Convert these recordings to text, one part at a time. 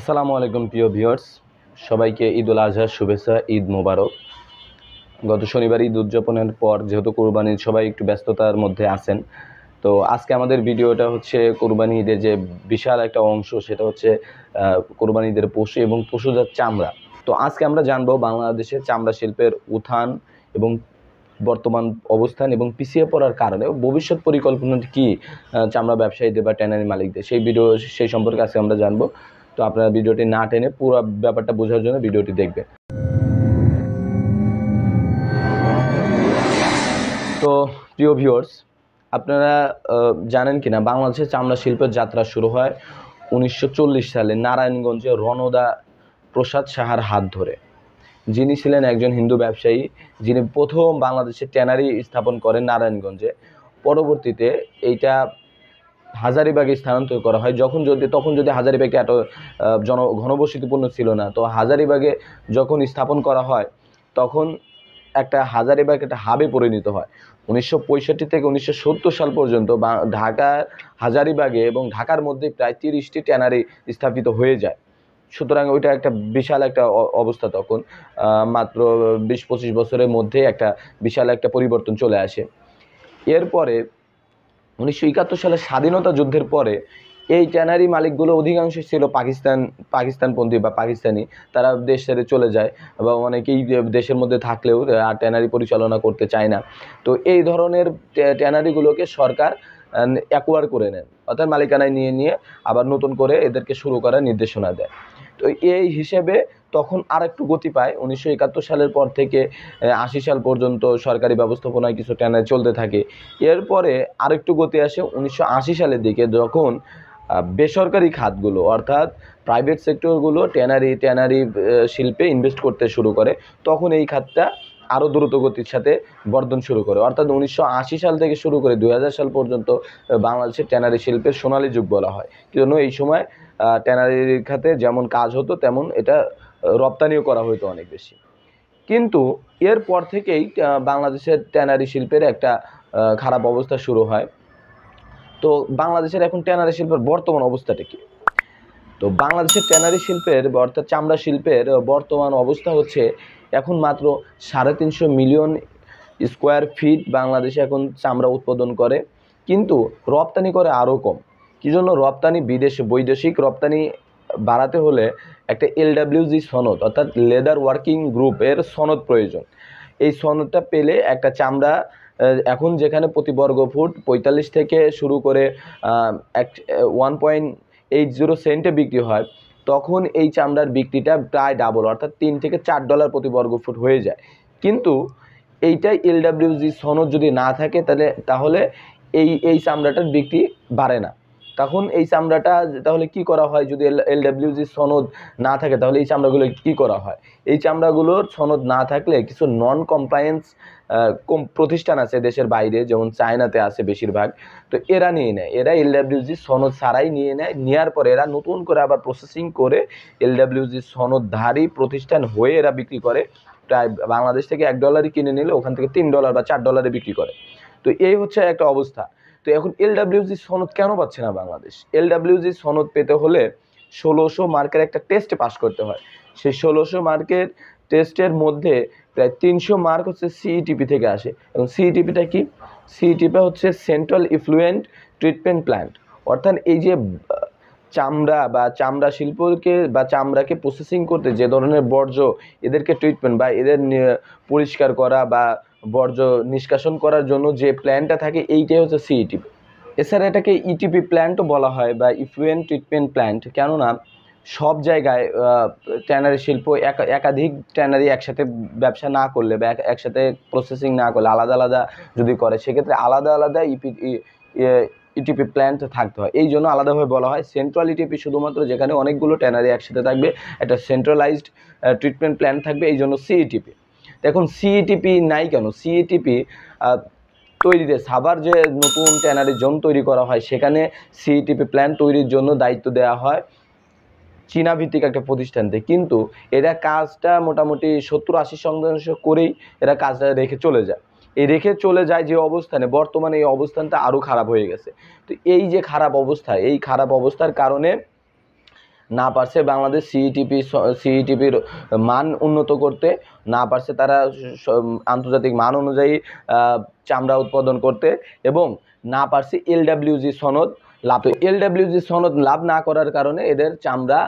আসসালামু আলাইকুম প্রিয় ভিউয়ার্স, সবাইকে ঈদ উল আজহার শুভেচ্ছা। ঈদ মোবারক। গত শনিবার ঈদ উদযাপনের পর যেহেতু কোরবানির সবাই একটু ব্যস্ততার মধ্যে আছেন, তো আজকে আমাদের ভিডিওটা হচ্ছে কোরবানি ঈদের যে বিশাল একটা অংশ, সেটা হচ্ছে কোরবানি ঈদের পশু এবং পশুজাত চামড়া। তো আজকে আমরা জানবো বাংলাদেশের চামড়া শিল্পের উত্থান এবং বর্তমান অবস্থান এবং পিছিয়ে পড়ার কারণে ভবিষ্যৎ পরিকল্পনাটি কী চামড়া ব্যবসায়ীদের বা ট্যানারি মালিকদের, সেই সম্পর্কে আজকে আমরা জানবো। তো আপনারা ভিডিওটি না টেনে পুরো ব্যাপারটা বোঝার জন্য ভিডিওটি দেখবেন। তো প্রিয় ভিউয়ার্স, আপনারা জানেন কিনা বাংলাদেশের চামড়া শিল্পের যাত্রা শুরু হয় 1940 সালে নারায়ণগঞ্জে রণদা প্রসাদ সাহার হাত ধরে, যিনি ছিলেন একজন হিন্দু ব্যবসায়ী, যিনি প্রথম বাংলাদেশে ট্যানারি স্থাপন করেন নারায়ণগঞ্জে। পরবর্তীতে এইটা হাজারীবাগে স্থানান্তর করা হয়। তখন যদি হাজারীবাগে এত ঘনবসতিপূর্ণ ছিল না, তো হাজারীবাগে যখন স্থাপন করা হয় তখন হাজারীবাগ একটা হাবে পরিণত হয়। 1965 থেকে 1970 সাল পর্যন্ত ঢাকার হাজারীবাগে এবং ঢাকার মধ্যে প্রায় 30টি ট্যানারি স্থাপিত হয়ে যায়। সুতরাং ওইটা একটা বিশাল একটা অবস্থা। তখন মাত্র 20-25 বছরের মধ্যে একটা বিশাল একটা পরিবর্তন চলে আসে। এরপরে 1971 সালে স্বাধীনতা যুদ্ধের পরে এই ট্যানারি মালিকগুলো অধিকাংশ ছিল পাকিস্তানপন্থী বা পাকিস্তানি। তারা দেশ ছেড়ে চলে যায় বা অনেকেই দেশের মধ্যে থাকলেও আর ট্যানারি পরিচালনা করতে চায় না। তো এই ধরনের ট্যানারিগুলোকে সরকার অ্যাকোয়ার করে নেন, অর্থাৎ মালিকানায় নিয়ে আবার নতুন করে এদেরকে শুরু করার নির্দেশনা দেয়। তো এই হিসেবে তখন আর একটু গতি পায়। 1971 সালের পর থেকে 80 সাল পর্যন্ত সরকারি ব্যবস্থাপনায় কিছু ট্যানারি চলতে থাকে। এরপরে আরেকটু গতি আসে 1980 সালের দিকে, যখন বেসরকারি খাতগুলো অর্থাৎ প্রাইভেট সেক্টরগুলো ট্যানারি শিল্পে ইনভেস্ট করতে শুরু করে। তখন এই খাতটা আরও দ্রুত গতির সাথে বর্ধন শুরু করে। অর্থাৎ 1980 সাল থেকে শুরু করে 2000 সাল পর্যন্ত বাংলাদেশের ট্যানারি শিল্পের সোনালী যুগ বলা হয়। জন্য এই সময় ট্যানারির খাতে যেমন কাজ হতো তেমন এটা রপ্তানিও করা হতো অনেক বেশি। কিন্তু এরপর থেকেই বাংলাদেশের ট্যানারি শিল্পের একটা খারাপ অবস্থা শুরু হয়। তো বাংলাদেশের এখন ট্যানারি শিল্পের বর্তমান অবস্থাটা কি? তো বাংলাদেশের ট্যানারি শিল্পের অর্থাৎ চামড়া শিল্পের বর্তমান অবস্থা হচ্ছে, এখন মাত্র 350 মিলিয়ন স্কোয়ার ফিট বাংলাদেশে এখন চামড়া উৎপাদন করে, কিন্তু রপ্তানি করে আরও কম। কি জন্য? রপ্তানি বৈদেশিক রপ্তানি বাড়াতে হলে একটা LWG সনদ অর্থাৎ লেদার ওয়ার্কিং গ্রুপের সনদ প্রয়োজন। এই সনদটা পেলে একটা চামড়া এখন যেখানে প্রতি বর্গ ফুট 45 থেকে শুরু করে 1.80 সেন্টে বিক্রি হয়, তখন এই চামড়ার বিক্রিটা প্রায় ডাবল, অর্থাৎ $3 থেকে $4 প্রতি বর্গ ফুট হয়ে যায়। কিন্তু এইটাই LWG সনদ যদি না থাকে তাহলে এই চামড়াটার বিক্রি বাড়ে না। তখন এই চামড়াটা তাহলে কি করা হয়? যদি LWG সনদ না থাকে তাহলে এই চামড়াগুলো কি করা হয়? এই চামড়াগুলোর সনদ না থাকলে কিছু নন কমপ্লায়েন্স প্রতিষ্ঠান আছে দেশের বাইরে, যেমন চায়নাতে আছে বেশিরভাগ। তো এরা নিয়ে নেয়, এরা LWG সনদ ছাড়াই নিয়ে নেয়। নেওয়ার পরে এরা নতুন করে আবার প্রসেসিং করে LWG সনদধারী প্রতিষ্ঠান হয়ে এরা বিক্রি করে। প্রায় বাংলাদেশ থেকে $1 কিনে নিলে ওখান থেকে $3 বা $4 বিক্রি করে। তো এই হচ্ছে একটা অবস্থা। তো এখন LWG সনদ কেন পাচ্ছে না বাংলাদেশ? LWG সনদ পেতে হলে 1600 মার্কের একটা টেস্ট পাস করতে হয়। সেই 1600 মার্কের টেস্টের মধ্যে প্রায় 300 মার্ক হচ্ছে CETP থেকে আসে। এবং CETPটা কি? CETP হচ্ছে সেন্ট্রাল ইফ্লুয়েন্ট ট্রিটমেন্ট প্ল্যান্ট। অর্থাৎ এই যে চামড়া শিল্পকে বা চামড়াকে প্রসেসিং করতে যে ধরনের বর্জ্য, এদেরকে ট্রিটমেন্ট বা এদের পরিষ্কার করা বা বর্জ্য নিষ্কাশন করার জন্য যে প্ল্যান্টটা থাকে, এইটাই হচ্ছে CETP। এছাড়া এটাকে ETP প্ল্যান্টও বলা হয় বা ইফ্লুয়েন্ট ট্রিটমেন্ট প্ল্যান্ট। কেননা সব জায়গায় ট্যানারি শিল্প একাধিক ট্যানারি একসাথে ব্যবসা না করলে বা একসাথে প্রসেসিং না করলে, আলাদা আলাদা যদি করে, সেক্ষেত্রে আলাদা আলাদা ETP প্ল্যান্ট থাকতে হয়। এই জন্য আলাদাভাবে বলা হয় সেন্ট্রাল ETP, শুধুমাত্র যেখানে অনেকগুলো ট্যানারি একসাথে থাকবে, একটা সেন্ট্রালাইজড ট্রিটমেন্ট প্ল্যান্ট থাকবে, এই জন্য CETP। এখন CETP নাই কেন? CETP তৈরিতে সাভার যে নতুন ট্যানারি জোন তৈরি করা হয়, সেখানে CETP প্ল্যান্ট তৈরির জন্য দায়িত্ব দেওয়া হয় চীনা ভিত্তিক একটা প্রতিষ্ঠানতে। কিন্তু এরা কাজটা মোটামুটি 70-80% করেই এরা কাজটা রেখে চলে যায়। যে অবস্থানে, বর্তমানে এই অবস্থানটা আরও খারাপ হয়ে গেছে। তো এই যে খারাপ অবস্থা, এই খারাপ অবস্থার কারণে না পারছে বাংলাদেশ সিইটিপির মান উন্নত করতে, না পারছে তারা আন্তর্জাতিক মান অনুযায়ী চামড়া উৎপাদন করতে, এবং না পারছে এলডব্লিউজি সনদ লাভ। তো এলডব্লিউজি সনদ লাভ না করার কারণে এদের চামড়া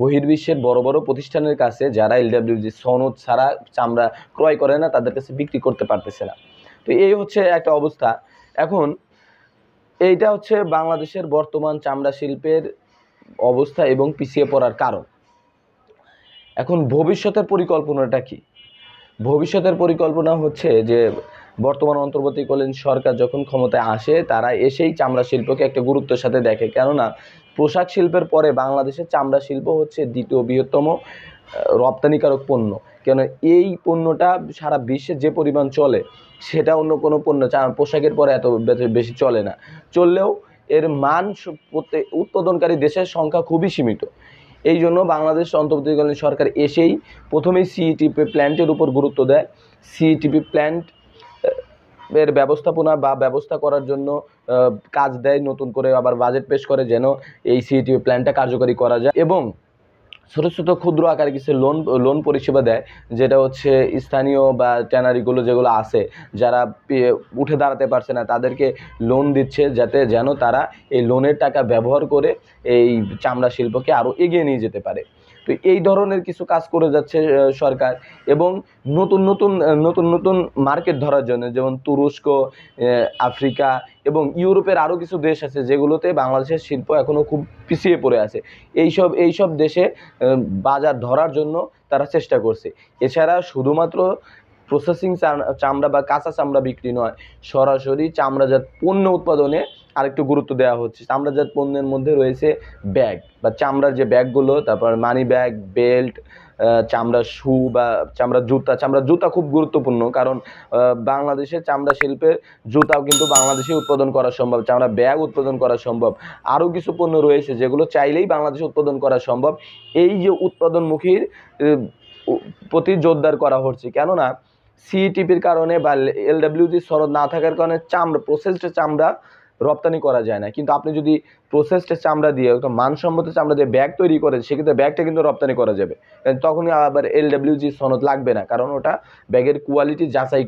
বহির্বিশ্বের বড় বড় প্রতিষ্ঠানের কাছে, যারা এলডব্লিউজি সনদ ছাড়া চামড়া ক্রয় করে না, তাদের কাছে বিক্রি করতে পারতেছে না। তো এই হচ্ছে একটা অবস্থা। এখন এইটা হচ্ছে বাংলাদেশের বর্তমান চামড়া শিল্পের অবস্থা এবং পিছিয়ে পড়ার কারণ। এখন ভবিষ্যতের পরিকল্পনাটা কি? ভবিষ্যতের পরিকল্পনা হচ্ছে যে বর্তমান অন্তর্বর্তীকালীন সরকার যখন ক্ষমতায় আসে, তারা এসেই চামড়া শিল্পকে একটা গুরুত্বের সাথে দেখে। কেননা পোশাক শিল্পের পরে বাংলাদেশের চামড়া শিল্প হচ্ছে দ্বিতীয় বৃহত্তম রপ্তানিকারক পণ্য। কেন এই পণ্যটা সারা বিশ্বে যে পরিমাণ চলে, সেটা অন্য কোনো পণ্য পোশাকের পরে এত বেশি চলে না। চললেও এর মান উৎপাদনকারী দেশের সংখ্যা খুবই সীমিত। এই জন্য বাংলাদেশ অন্তর্বর্তীকালীন সরকার এসেই প্রথমেই সিইটিপি প্ল্যান্টের উপর গুরুত্ব দেয়। সিইটিপি প্ল্যান্ট এর ব্যবস্থাপনা বা ব্যবস্থা করার জন্য কাজ দেয়, নতুন করে আবার বাজেট পেশ করে যেন এই সিইটিপি প্ল্যান্টটা কার্যকরী করা যায়, এবং ছোটো ছোটো ক্ষুদ্র আকারে কিছু লোন পরিষেবা দেয়, যেটা হচ্ছে স্থানীয় বা ট্যানারিগুলো যেগুলো আছে, যারা উঠে দাঁড়াতে পারছে না, তাদেরকে লোন দিচ্ছে, যেন তারা এই লোনের টাকা ব্যবহার করে এই চামড়া শিল্পকে আরও এগিয়ে নিয়ে যেতে পারে। তো এই ধরনের কিছু কাজ করে যাচ্ছে সরকার, এবং নতুন নতুন মার্কেট ধরার জন্য, যেমন তুরস্ক, আফ্রিকা এবং ইউরোপের আরও কিছু দেশ আছে যেগুলোতে বাংলাদেশের শিল্প এখনও খুব পিছিয়ে পড়ে আছে। এইসব দেশে বাজার ধরার জন্য তারা চেষ্টা করছে। এছাড়া শুধুমাত্র প্রসেসিং চামড়া বা কাঁচা চামড়া বিক্রি নয়, সরাসরি চামড়াজাত পণ্য উৎপাদনে আরেকটু গুরুত্ব দেওয়া হচ্ছে। চামড়াজাত পণ্যের মধ্যে রয়েছে ব্যাগ বা চামড়ার যে ব্যাগগুলো, তারপর মানি ব্যাগ, বেল্ট, চামড়ার শু বা চামড়ার জুতা খুব গুরুত্বপূর্ণ, কারণ বাংলাদেশের চামড়া শিল্পের জুতাও কিন্তু বাংলাদেশে উৎপাদন করা সম্ভব, চামড়া ব্যাগ উৎপাদন করা সম্ভব। আরও কিছু পণ্য রয়েছে যেগুলো চাইলেই বাংলাদেশে উৎপাদন করা সম্ভব। এই যে উৎপাদনমুখীর প্রতি জোরদার করা হচ্ছে, কেননা সিইটিপির কারণে বা এলডব্লিউজি সনদ না থাকার কারণে প্রসেসড চামড়া রপ্তানি করা যায় না। কিন্তু আপনি যদি প্রসেসড চামড়া দিয়ে, একটা মানসম্মত চামড়া দিয়ে ব্যাগ তৈরি করেন, সেক্ষেত্রে ব্যাগটা কিন্তু রপ্তানি করা যাবে। তখনই আবার এলডব্লিউজি সনদ লাগবে না, কারণ ওটা ব্যাগের কোয়ালিটি যাচাই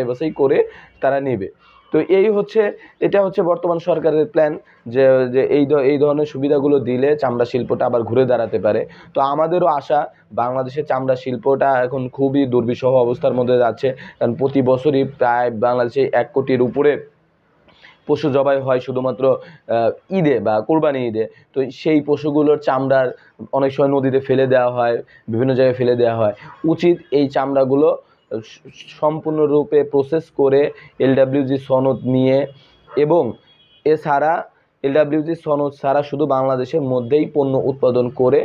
বাছাই করে তারা নেবে। তো এটা হচ্ছে বর্তমান সরকারের প্ল্যান, যে এই ধরনের সুবিধাগুলো দিলে চামড়া শিল্পটা আবার ঘুরে দাঁড়াতে পারে। তো আমাদেরও আশা, বাংলাদেশের চামড়া শিল্পটা এখন খুবই দুর্বিষহ অবস্থার মধ্যে যাচ্ছে, কারণ প্রতি বছরই প্রায় বাংলাদেশে 1 কোটির উপরে পশু জবাই হয় শুধুমাত্র ঈদে বা কোরবানি ঈদে। তো সেই পশুগুলোর চামড়ার অনেক সময় নদীতে ফেলে দেওয়া হয়, বিভিন্ন জায়গায় ফেলে দেওয়া হয়। উচিত এই চামড়াগুলো সম্পূর্ণরূপে প্রসেস করে এলডব্লিউজি সনদ নিয়ে, এবং এছাড়া এলডব্লিউজি সনদ ছাড়া শুধু বাংলাদেশের মধ্যেই পণ্য উৎপাদন করে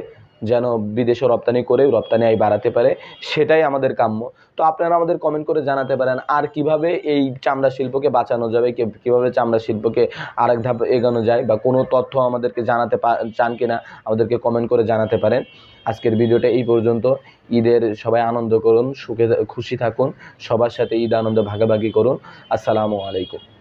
যেন বিদেশে রপ্তানি করে রপ্তানি আয় বাড়াতে পারে, সেটাই আমাদের কাম্য। তো আপনারা আমাদের কমেন্ট করে জানাতে পারেন আর কিভাবে এই চামড়া শিল্পকে বাঁচানো যাবে, কিভাবে চামড়া শিল্পকে আরেক ধাপ এগোনো যায়, বা কোনো তথ্য আমাদেরকে জানাতে চান কিনা আমাদেরকে কমেন্ট করে জানাতে পারেন। আজকের ভিডিওটা এই পর্যন্ত। ঈদের সবাই আনন্দ করুন, খুশি থাকুন, সবার সাথে ঈদ আনন্দ ভাগাভাগি করুন। আসসালামু আলাইকুম।